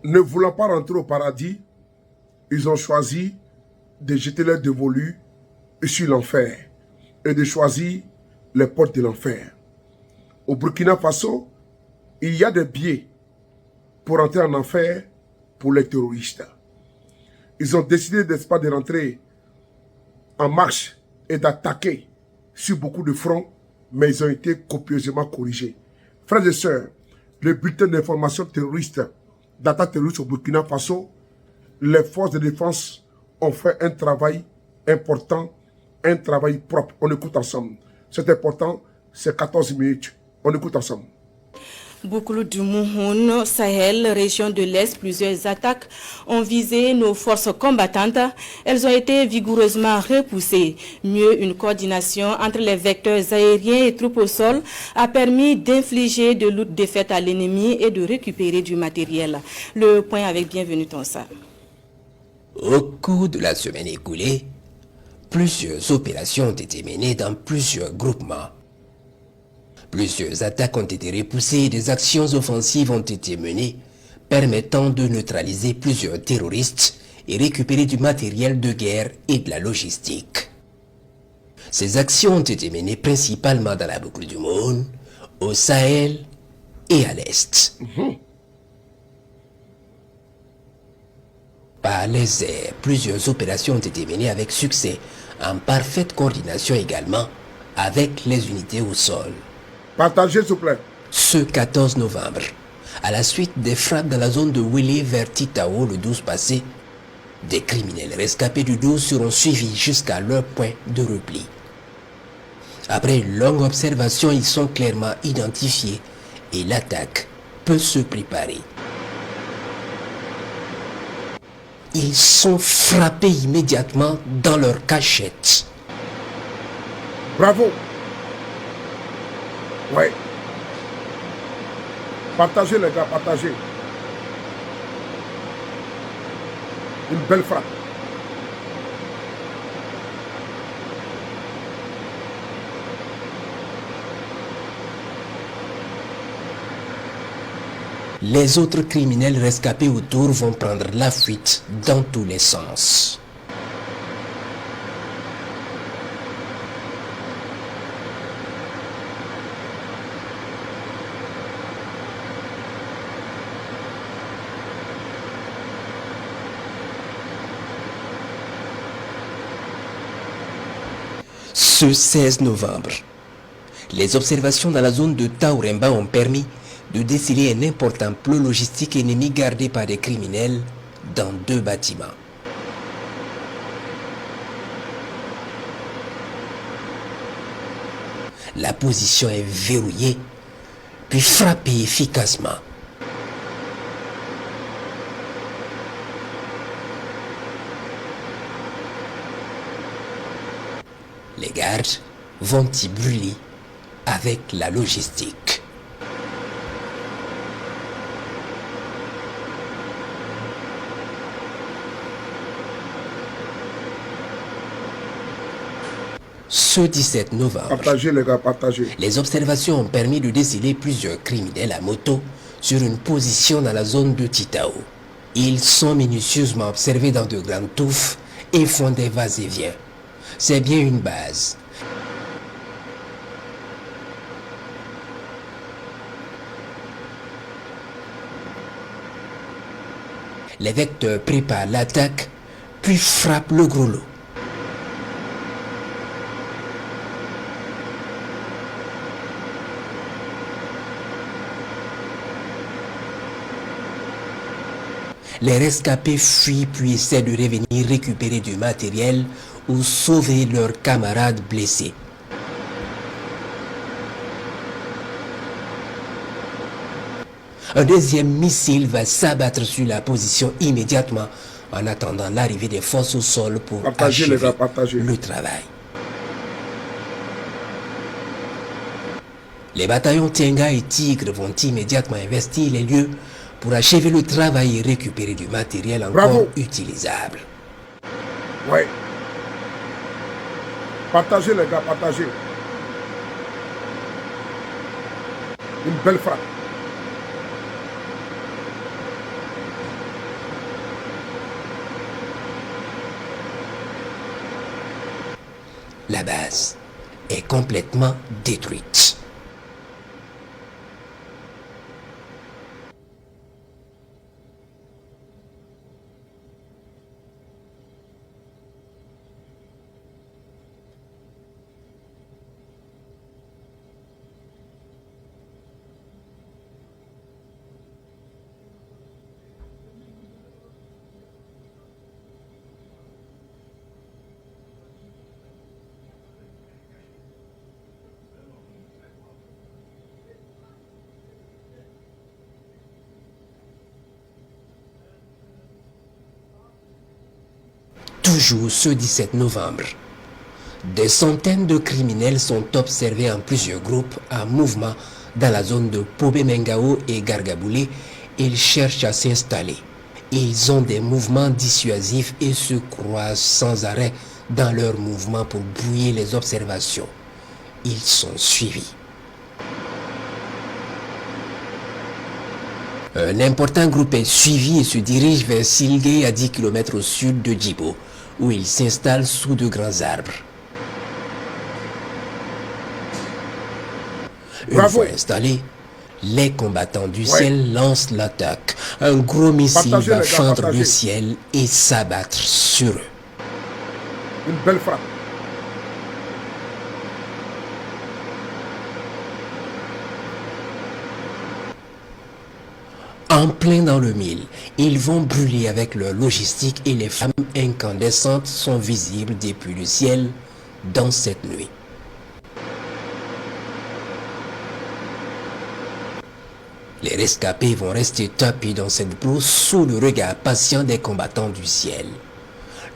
ne voulant pas rentrer au paradis, ils ont choisi de jeter leur dévolu sur l'enfer et de choisir les portes de l'enfer. Au Burkina Faso, il y a des biais pour entrer en enfer pour les terroristes. Ils ont décidé, n'est-ce pas, de rentrer en marche et d'attaquer sur beaucoup de fronts, mais ils ont été copieusement corrigés. Frères et sœurs, le bulletin d'information terroriste, d'attaque terroriste au Burkina Faso, les forces de défense ont fait un travail important, un travail propre. On écoute ensemble. C'est important, c'est 14 minutes. On écoute ensemble. Bouclou du Mouhoun, Sahel, région de l'Est, plusieurs attaques ont visé nos forces combattantes. Elles ont été vigoureusement repoussées. Mieux, une coordination entre les vecteurs aériens et troupes au sol a permis d'infliger de lourdes défaites à l'ennemi et de récupérer du matériel. Le point avec Bienvenue Tonsa. Au cours de la semaine écoulée, plusieurs opérations ont été menées dans plusieurs groupements. Plusieurs attaques ont été repoussées et des actions offensives ont été menées, permettant de neutraliser plusieurs terroristes et récupérer du matériel de guerre et de la logistique. Ces actions ont été menées principalement dans la boucle du Moun, au Sahel et à l'Est. Par les airs, plusieurs opérations ont été menées avec succès, en parfaite coordination également avec les unités au sol. Partagez, s'il vous plaît. Ce 14 novembre, à la suite des frappes dans la zone de Wélé vers Titao le 12 passé, des criminels rescapés du 12 seront suivis jusqu'à leur point de repli. Après une longue observation, ils sont clairement identifiés et l'attaque peut se préparer. Ils sont frappés immédiatement dans leur cachette. Bravo. Ouais. Partagez les gars, partagez. Une belle frappe. Les autres criminels rescapés autour vont prendre la fuite dans tous les sens. Ce 16 novembre, les observations dans la zone de Tauremba ont permis de déceler un important plot logistique ennemi gardé par des criminels dans 2 bâtiments. La position est verrouillée, puis frappée efficacement. Les gardes vont y brûler avec la logistique. Ce 17 novembre, Partagez les gars, partagez. les observations ont permis de déceler plusieurs criminels à moto sur une position dans la zone de Titao. Ils sont minutieusement observés dans de grandes touffes et font des va-et-vient. C'est bien une base. Les vecteurs préparent l'attaque, puis frappent le gros lot. Les rescapés fuient puis essaient de revenir récupérer du matériel ou sauver leurs camarades blessés. Un deuxième missile va s'abattre sur la position immédiatement en attendant l'arrivée des forces au sol pour Partagez les achever gars, partagez. le travail. Les bataillons Tienga et Tigre vont immédiatement investir les lieux pour achever le travail et récupérer du matériel encore Bravo. utilisable. Ouais. Partagez les gars, partagez. Une belle frappe. La base est complètement détruite. Toujours ce 17 novembre, des centaines de criminels sont observés en plusieurs groupes en mouvement dans la zone de Pobé-Mengao et Gargaboulé. Ils cherchent à s'installer. Ils ont des mouvements dissuasifs et se croisent sans arrêt dans leurs mouvements pour brouiller les observations. Ils sont suivis. Un important groupe est suivi et se dirige vers Silgué à 10 km au sud de Djibo, où il s'installe sous de grands arbres. Une fois installés, les combattants du ciel lancent l'attaque. Un gros missile va fendre le ciel et s'abattre sur eux. Une belle frappe. En plein dans le mille, ils vont brûler avec leur logistique et les flammes incandescentes sont visibles depuis le ciel dans cette nuit. Les rescapés vont rester tapis dans cette brousse sous le regard patient des combattants du ciel.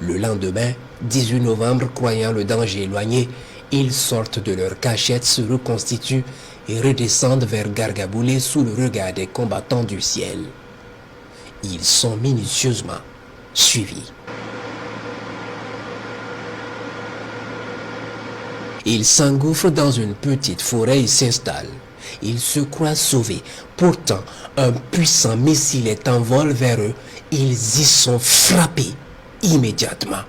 Le lendemain, 18 novembre, croyant le danger éloigné, ils sortent de leur cachette, se reconstituent et redescendent vers Gargaboulé sous le regard des combattants du ciel. Ils sont minutieusement suivis. Ils s'engouffrent dans une petite forêt et s'installent. Ils se croient sauvés. Pourtant, un puissant missile est en vol vers eux. Ils y sont frappés immédiatement.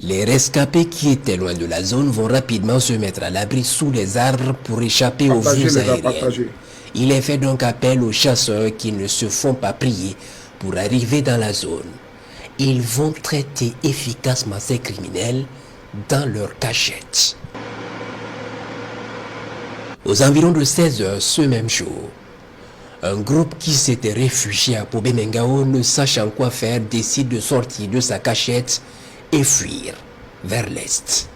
Les rescapés qui étaient loin de la zone vont rapidement se mettre à l'abri sous les arbres pour échapper aux vues aériennes. Il est fait donc appel aux chasseurs qui ne se font pas prier pour arriver dans la zone. Ils vont traiter efficacement ces criminels dans leur cachette. Aux environs de 16 heures ce même jour, un groupe qui s'était réfugié à Pobé-Mengao, ne sachant quoi faire, décide de sortir de sa cachette et fuir vers l'est.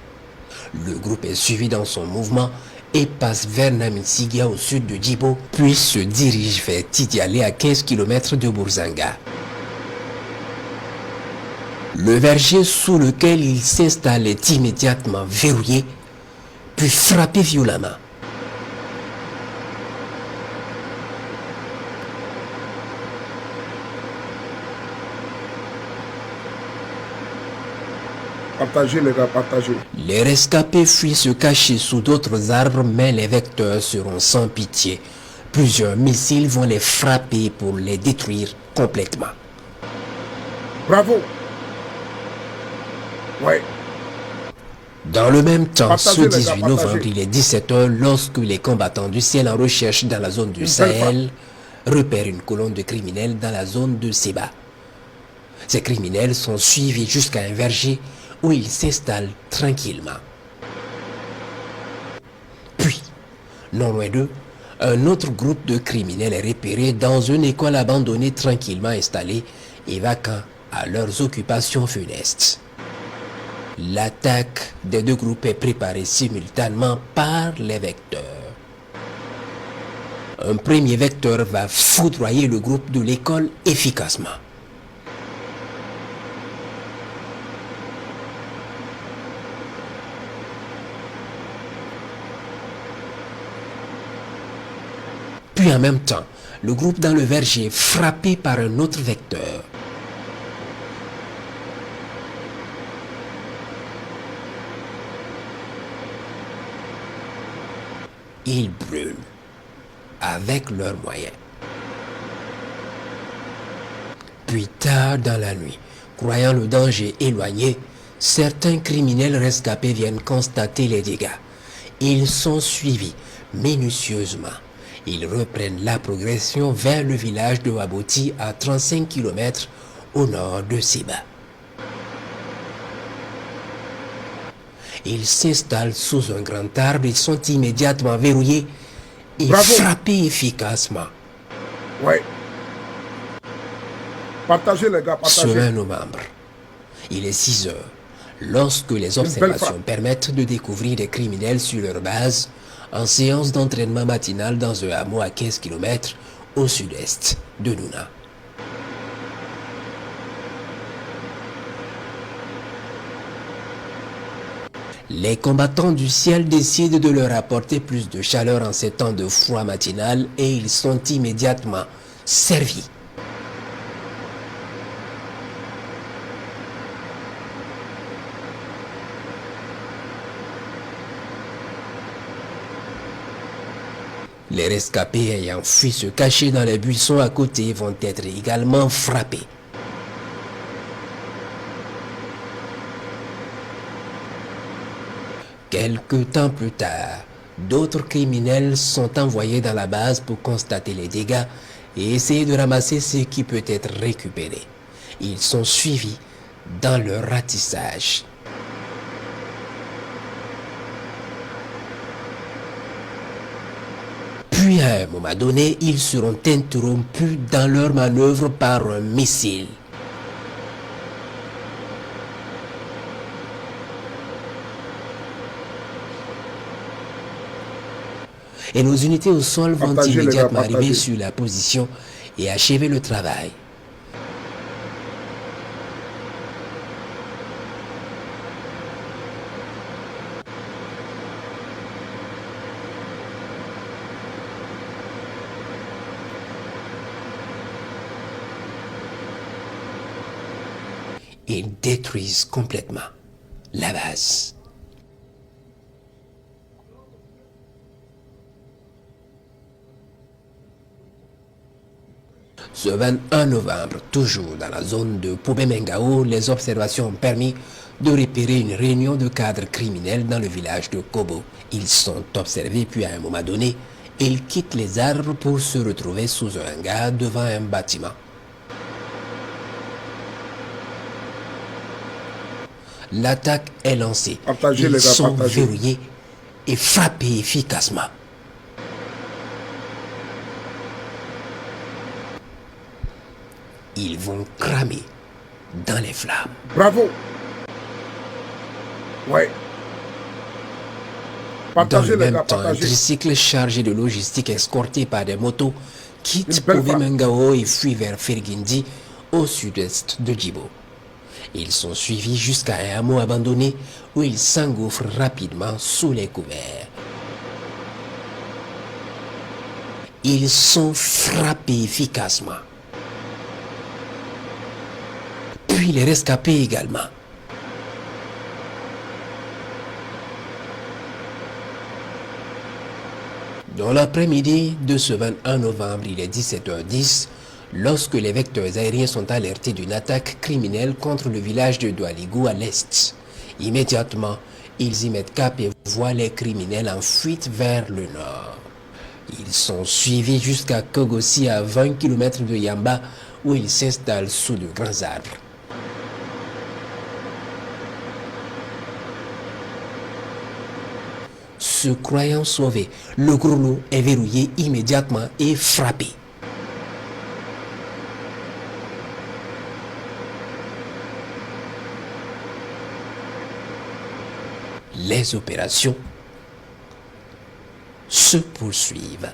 Le groupe est suivi dans son mouvement et passe vers Namisigia au sud de Djibo, puis se dirige vers Tidialé à 15 km de Bourzanga. Le verger sous lequel il s'installe est immédiatement verrouillé, puis frappé violemment. Partagez les gars, partagez. Les rescapés fuient se cacher sous d'autres arbres, mais les vecteurs seront sans pitié. Plusieurs missiles vont les frapper pour les détruire complètement. Bravo. Ouais. Dans le même temps, Partagez, ce les gars, 18 novembre, partagez. il est 17h lorsque les combattants du ciel en recherche dans la zone du Sahel repèrent une colonne de criminels dans la zone de Seba. Ces criminels sont suivis jusqu'à un verger où ils s'installent tranquillement. Puis, non loin d'eux, un autre groupe de criminels est repéré dans une école abandonnée tranquillement installée et vacant à leurs occupations funestes. L'attaque des deux groupes est préparée simultanément par les vecteurs. Un premier vecteur va foudroyer le groupe de l'école efficacement. Puis en même temps, le groupe dans le verger est frappé par un autre vecteur. Ils brûlent avec leurs moyens. Puis tard dans la nuit, croyant le danger éloigné, certains criminels rescapés viennent constater les dégâts. Ils sont suivis minutieusement. Ils reprennent la progression vers le village de Waboti à 35 km au nord de Siba. Ils s'installent sous un grand arbre, ils sont immédiatement verrouillés et frappés efficacement. Ouais. Partagez les gars, Ce partagez. 20 novembre, il est 6 heures, lorsque les observations permettent de découvrir des criminels sur leur base en séance d'entraînement matinale dans un hameau à 15 km au sud-est de Nouna. Les combattants du ciel décident de leur apporter plus de chaleur en ces temps de froid matinal et ils sont immédiatement servis. Les rescapés ayant fui se cacher dans les buissons à côté vont être également frappés. Quelque temps plus tard, d'autres criminels sont envoyés dans la base pour constater les dégâts et essayer de ramasser ce qui peut être récupéré. Ils sont suivis dans leur ratissage. Puis à un moment donné, ils seront interrompus dans leur manœuvre par un missile. Et nos unités au sol vont immédiatement arriver sur la position et achever le travail. Ils détruisent complètement la base. Ce 21 novembre, toujours dans la zone de Poubé-Mengao, les observations ont permis de repérer une réunion de cadres criminels dans le village de Kobo. Ils sont observés puis à un moment donné, ils quittent les arbres pour se retrouver sous un hangar devant un bâtiment. L'attaque est lancée. Ils sont verrouillés et frappés efficacement. Ils vont cramer dans les flammes. Bravo. Ouais. Partagez dans le même temps, un tricycle chargé de logistique escorté par des motos quitte Poubé-Mengao et fuit vers Fergindi au sud-est de Djibo. Ils sont suivis jusqu'à un hameau abandonné où ils s'engouffrent rapidement sous les couverts. Ils sont frappés efficacement. Puis les rescapés également. Dans l'après-midi de ce 21 novembre, il est 17h10, lorsque les vecteurs aériens sont alertés d'une attaque criminelle contre le village de Doualigou à l'est. Immédiatement, ils y mettent cap et voient les criminels en fuite vers le nord. Ils sont suivis jusqu'à Kogossi à 20 km de Yamba où ils s'installent sous de grands arbres. Se croyant sauvé, le gros loup est verrouillé immédiatement et frappé. Les opérations se poursuivent.